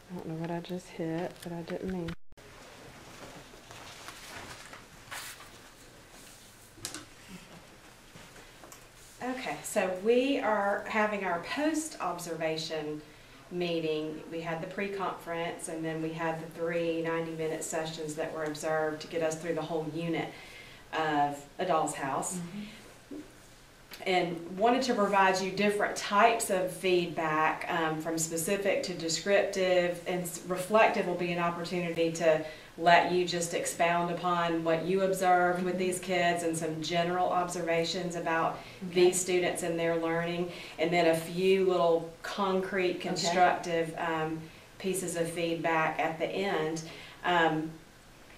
I don't know what I just hit, but I didn't mean. Okay, so we are having our post-observation meeting. We had the pre-conference, and then we had the 3 90-minute sessions that were observed to get us through the whole unit of A Doll's House. And wanted to provide you different types of feedback, from specific to descriptive, and reflective will be an opportunity to let you just expound upon what you observed with these kids and some general observations about these students and their learning, and then a few little concrete, constructive pieces of feedback at the end.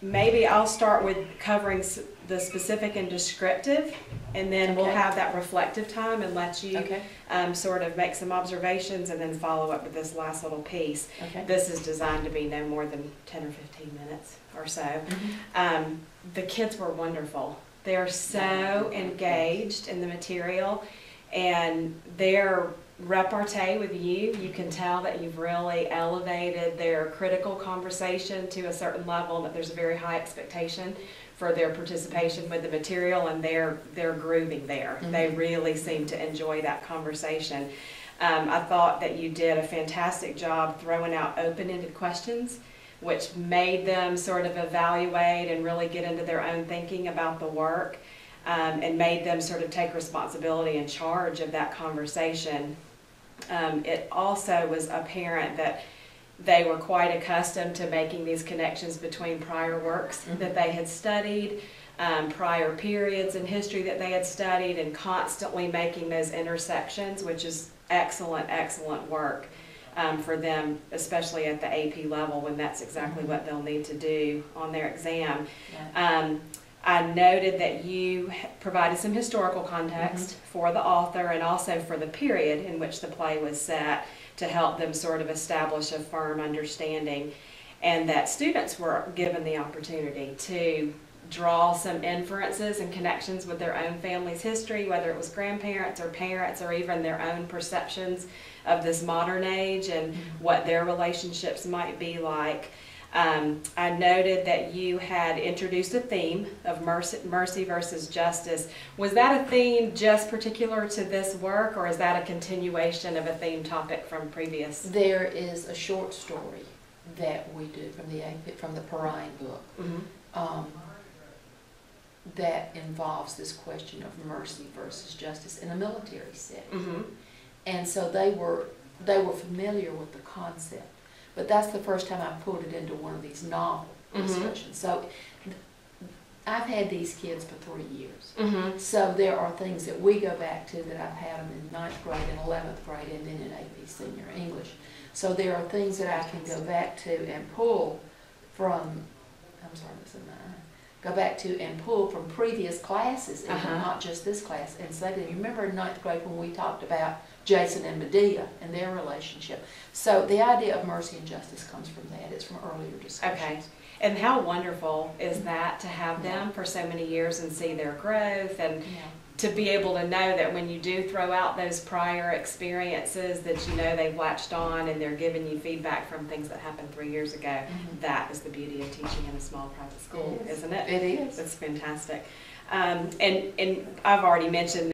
Maybe I'll start with covering the specific and descriptive, and then we'll have that reflective time and let you sort of make some observations and then follow up with this last little piece. This is designed to be no more than 10 or 15 minutes or so. The kids were wonderful. They're so engaged in the material, and their repartee with you can tell that you've really elevated their critical conversation to a certain level, and that there's a very high expectation for their participation with the material, and they're grooving there. They really seem to enjoy that conversation. I thought that you did a fantastic job throwing out open-ended questions, which made them sort of evaluate and really get into their own thinking about the work, and made them sort of take responsibility and charge of that conversation. It also was apparent that they were quite accustomed to making these connections between prior works that they had studied, prior periods in history that they had studied, and constantly making those intersections, which is excellent, excellent work for them, especially at the AP level, when that's exactly what they'll need to do on their exam. I noted that you provided some historical context for the author and also for the period in which the play was set to help them sort of establish a firm understanding, and that students were given the opportunity to draw some inferences and connections with their own family's history, whether it was grandparents or parents or even their own perceptions of this modern age and what their relationships might be like. I noted that you had introduced a theme of mercy versus justice. Was that a theme just particular to this work, or is that a continuation of a theme topic from previous? There is a short story that we do from the Perrine book that involves this question of mercy versus justice in a military setting. And so they were familiar with the concept. But that's the first time I pulled it into one of these novel discussions. So I've had these kids for 3 years. So there are things that we go back to that I've had them in 9th grade and 11th grade and then in AP Senior English. So there are things that I can go back to and pull from, go back to and pull from previous classes, and not just this class, and say that you remember in 9th grade when we talked about Jason and Medea and their relationship. So the idea of mercy and justice comes from that. It's from earlier discussions. Okay. And how wonderful is that to have them for so many years and see their growth, and to be able to know that when you do throw out those prior experiences that you know they've latched on and they're giving you feedback from things that happened 3 years ago. That is the beauty of teaching in a small private school, isn't it? It is. It's fantastic. And I've already mentioned